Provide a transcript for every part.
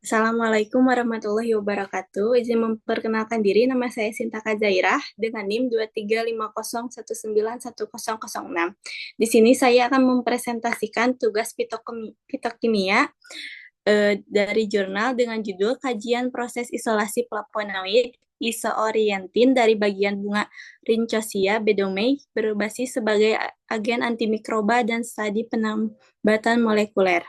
Assalamualaikum warahmatullahi wabarakatuh. Izin memperkenalkan diri, nama saya Sinta Kazairah dengan NIM 23501910006. Di sini saya akan mempresentasikan tugas fitokimia dari jurnal dengan judul Kajian Proses Isolasi Flavonoid isoorientin dari bagian bunga Rhynchosia bedomei berbasis sebagai agen antimikroba dan studi penambatan molekuler.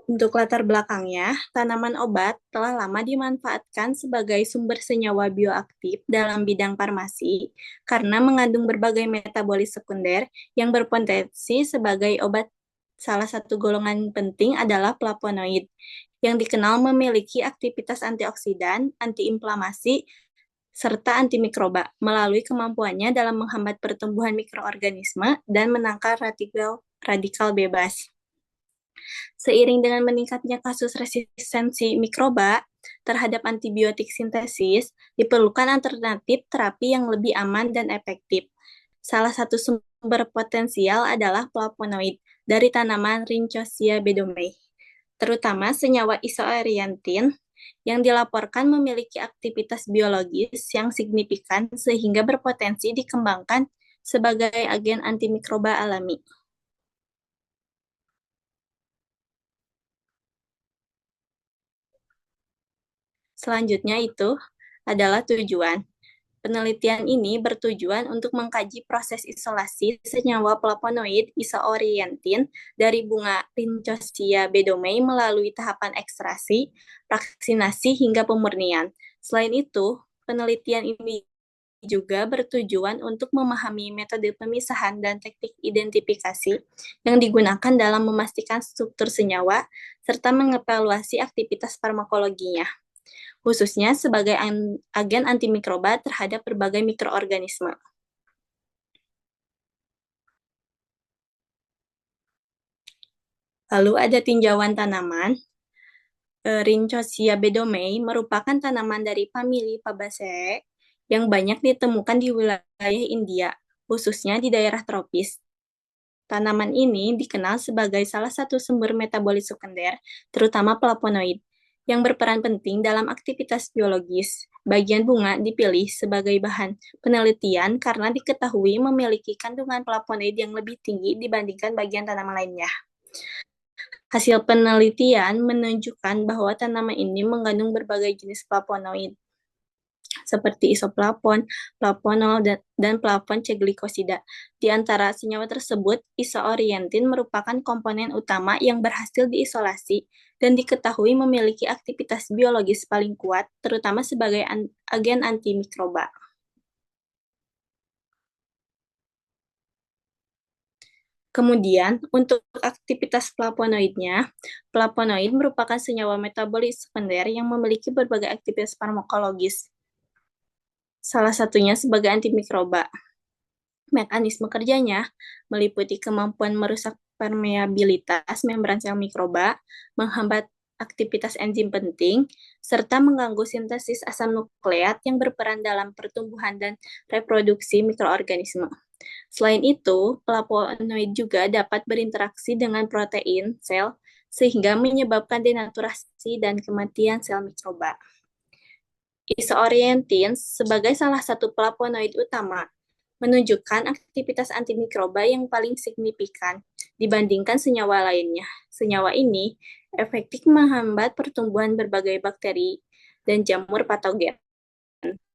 Untuk latar belakangnya, tanaman obat telah lama dimanfaatkan sebagai sumber senyawa bioaktif dalam bidang farmasi karena mengandung berbagai metabolit sekunder yang berpotensi sebagai obat. Salah satu golongan penting adalah flavonoid, yang dikenal memiliki aktivitas antioksidan, antiinflamasi, serta antimikroba melalui kemampuannya dalam menghambat pertumbuhan mikroorganisme dan menangkal radikal bebas. Seiring dengan meningkatnya kasus resistensi mikroba terhadap antibiotik sintesis, diperlukan alternatif terapi yang lebih aman dan efektif. Salah satu sumber potensial adalah flavonoid dari tanaman Rhynchosia bedomei, terutama senyawa isoorientin yang dilaporkan memiliki aktivitas biologis yang signifikan sehingga berpotensi dikembangkan sebagai agen antimikroba alami. Selanjutnya itu adalah tujuan. Penelitian ini bertujuan untuk mengkaji proses isolasi senyawa flavonoid isoorientin dari bunga Rhynchosia bedomei melalui tahapan ekstraksi, vaksinasi, hingga pemurnian. Selain itu, penelitian ini juga bertujuan untuk memahami metode pemisahan dan teknik identifikasi yang digunakan dalam memastikan struktur senyawa serta mengevaluasi aktivitas farmakologinya, khususnya sebagai agen antimikroba terhadap berbagai mikroorganisme. Lalu ada tinjauan tanaman. Rhynchosia bedomei merupakan tanaman dari famili Fabaceae yang banyak ditemukan di wilayah India, khususnya di daerah tropis. Tanaman ini dikenal sebagai salah satu sumber metabolit sekunder, terutama flavonoid, yang berperan penting dalam aktivitas biologis. Bagian bunga dipilih sebagai bahan penelitian karena diketahui memiliki kandungan flavonoid yang lebih tinggi dibandingkan bagian tanaman lainnya. Hasil penelitian menunjukkan bahwa tanaman ini mengandung berbagai jenis flavonoid, seperti isoflavon, flavonol, dan flavon C glikosida. Di antara senyawa tersebut, isoorientin merupakan komponen utama yang berhasil diisolasi dan diketahui memiliki aktivitas biologis paling kuat, terutama sebagai agen antimikroba. Kemudian, untuk aktivitas flavonoidnya, flavonoid merupakan senyawa metabolit sekunder yang memiliki berbagai aktivitas farmakologis, salah satunya sebagai antimikroba. Mekanisme kerjanya meliputi kemampuan merusak permeabilitas membran sel mikroba, menghambat aktivitas enzim penting, serta mengganggu sintesis asam nukleat yang berperan dalam pertumbuhan dan reproduksi mikroorganisme. Selain itu, flavonoid juga dapat berinteraksi dengan protein sel sehingga menyebabkan denaturasi dan kematian sel mikroba. Isoorientin sebagai salah satu flavonoid utama menunjukkan aktivitas antimikroba yang paling signifikan dibandingkan senyawa lainnya. Senyawa ini efektif menghambat pertumbuhan berbagai bakteri dan jamur patogen,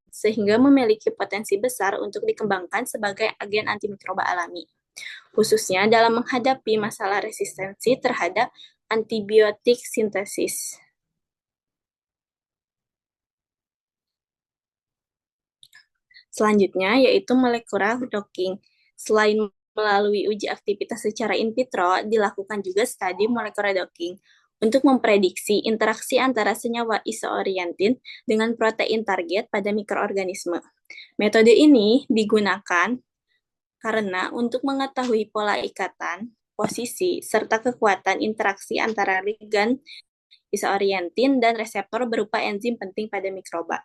sehingga memiliki potensi besar untuk dikembangkan sebagai agen antimikroba alami, khususnya dalam menghadapi masalah resistensi terhadap antibiotik sintesis. Selanjutnya yaitu molecular docking. Selain melalui uji aktivitas secara in vitro, dilakukan juga studi molecular docking untuk memprediksi interaksi antara senyawa isoorientin dengan protein target pada mikroorganisme. Metode ini digunakan karena untuk mengetahui pola ikatan, posisi, serta kekuatan interaksi antara ligan isoorientin dan reseptor berupa enzim penting pada mikroba.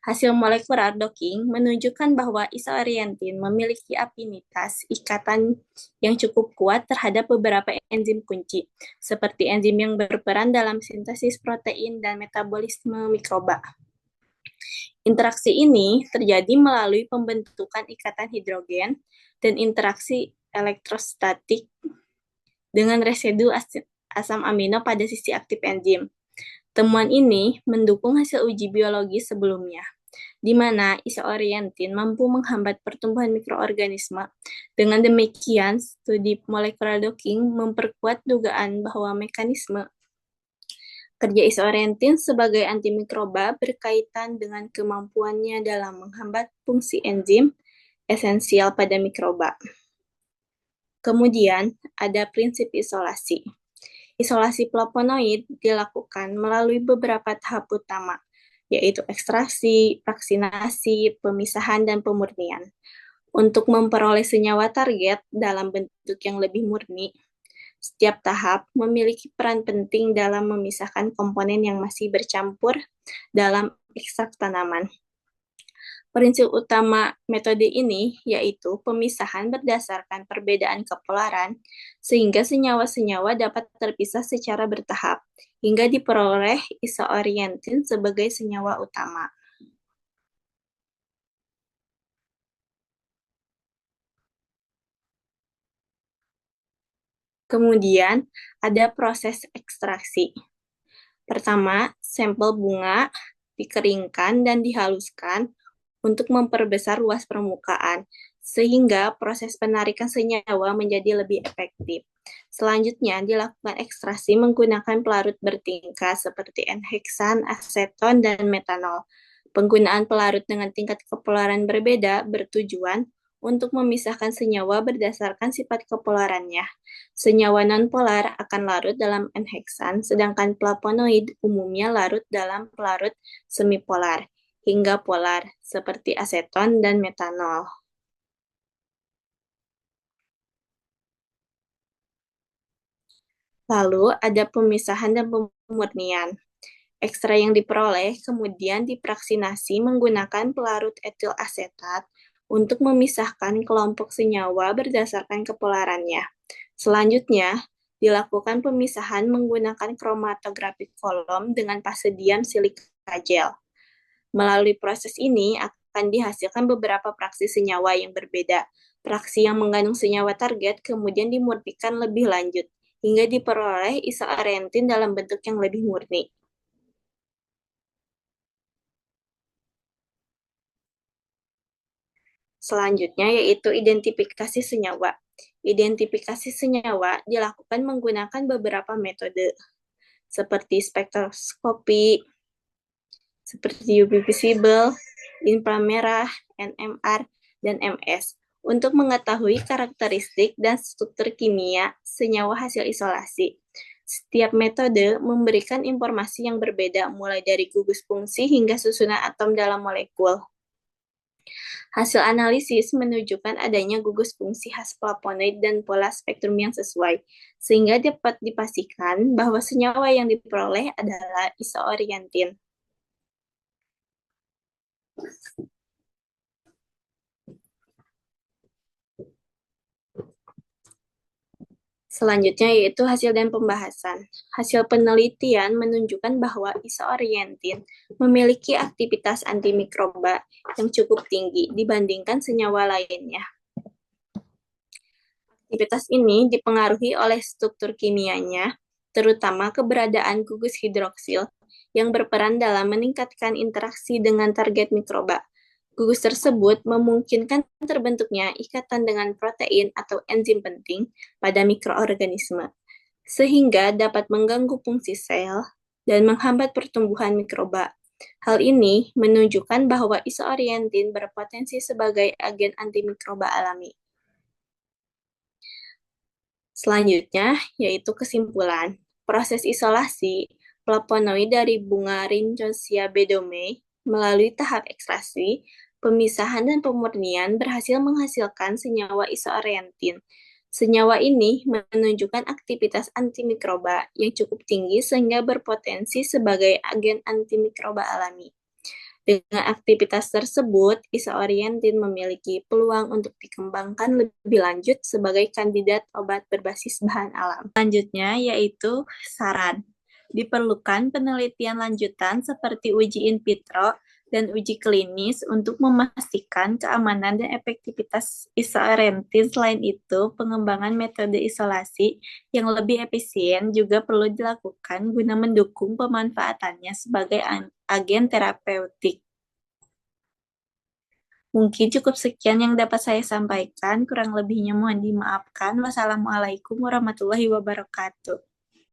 Hasil molekular docking menunjukkan bahwa isoorientin memiliki afinitas ikatan yang cukup kuat terhadap beberapa enzim kunci, seperti enzim yang berperan dalam sintesis protein dan metabolisme mikroba. Interaksi ini terjadi melalui pembentukan ikatan hidrogen dan interaksi elektrostatik dengan residu asam amino pada sisi aktif enzim. Temuan ini mendukung hasil uji biologi sebelumnya, di mana isoorientin mampu menghambat pertumbuhan mikroorganisme. Dengan demikian, studi molecular docking memperkuat dugaan bahwa mekanisme kerja isoorientin sebagai antimikroba berkaitan dengan kemampuannya dalam menghambat fungsi enzim esensial pada mikroba. Kemudian, ada prinsip isolasi. Isolasi flavonoid dilakukan melalui beberapa tahap utama, yaitu ekstraksi, vaksinasi, pemisahan, dan pemurnian. Untuk memperoleh senyawa target dalam bentuk yang lebih murni, setiap tahap memiliki peran penting dalam memisahkan komponen yang masih bercampur dalam ekstrak tanaman. Prinsip utama metode ini yaitu pemisahan berdasarkan perbedaan kepolaran, sehingga senyawa-senyawa dapat terpisah secara bertahap, hingga diperoleh isoorientin sebagai senyawa utama. Kemudian, ada proses ekstraksi. Pertama, sampel bunga dikeringkan dan dihaluskan untuk memperbesar luas permukaan, sehingga proses penarikan senyawa menjadi lebih efektif. Selanjutnya, dilakukan ekstraksi menggunakan pelarut bertingkat seperti N-heksan, aseton, dan metanol. Penggunaan pelarut dengan tingkat kepolaran berbeda bertujuan untuk memisahkan senyawa berdasarkan sifat kepolarannya. Senyawa nonpolar akan larut dalam N-heksan, sedangkan flavonoid umumnya larut dalam pelarut semipolar hingga polar, seperti aseton dan metanol. Lalu ada pemisahan dan pemurnian. Ekstra yang diperoleh kemudian dipraksinasi menggunakan pelarut etil asetat untuk memisahkan kelompok senyawa berdasarkan kepolarannya. Selanjutnya, dilakukan pemisahan menggunakan kromatografi kolom dengan fase diam silika gel. Melalui proses ini akan dihasilkan beberapa fraksi senyawa yang berbeda. Fraksi yang mengandung senyawa target kemudian dimurnikan lebih lanjut, hingga diperoleh isoorientin dalam bentuk yang lebih murni. Selanjutnya yaitu identifikasi senyawa. Identifikasi senyawa dilakukan menggunakan beberapa metode, seperti spektroskopi, seperti UV visible, inframerah, NMR, dan MS, untuk mengetahui karakteristik dan struktur kimia senyawa hasil isolasi. Setiap metode memberikan informasi yang berbeda, mulai dari gugus fungsi hingga susunan atom dalam molekul. Hasil analisis menunjukkan adanya gugus fungsi khas flavonoid dan pola spektrum yang sesuai, sehingga dapat dipastikan bahwa senyawa yang diperoleh adalah isoorientin. Selanjutnya yaitu hasil dan pembahasan. Hasil penelitian menunjukkan bahwa isoorientin memiliki aktivitas antimikroba yang cukup tinggi dibandingkan senyawa lainnya. Aktivitas ini dipengaruhi oleh struktur kimianya, terutama keberadaan gugus hidroksil yang berperan dalam meningkatkan interaksi dengan target mikroba. Gugus tersebut memungkinkan terbentuknya ikatan dengan protein atau enzim penting pada mikroorganisme, sehingga dapat mengganggu fungsi sel dan menghambat pertumbuhan mikroba. Hal ini menunjukkan bahwa isoorientin berpotensi sebagai agen antimikroba alami. Selanjutnya, yaitu kesimpulan. Proses isolasi flavonoid dari bunga Rhynchosia beddomei melalui tahap ekstraksi, pemisahan, dan pemurnian berhasil menghasilkan senyawa isoorientin. Senyawa ini menunjukkan aktivitas antimikroba yang cukup tinggi sehingga berpotensi sebagai agen antimikroba alami. Dengan aktivitas tersebut, isoorientin memiliki peluang untuk dikembangkan lebih lanjut sebagai kandidat obat berbasis bahan alam. Selanjutnya yaitu saran. Diperlukan penelitian lanjutan seperti uji in vitro dan uji klinis untuk memastikan keamanan dan efektivitas isorentin. Selain itu, pengembangan metode isolasi yang lebih efisien juga perlu dilakukan guna mendukung pemanfaatannya sebagai agen terapeutik. Mungkin cukup sekian yang dapat saya sampaikan, kurang lebihnya mohon dimaafkan. Wassalamualaikum warahmatullahi wabarakatuh.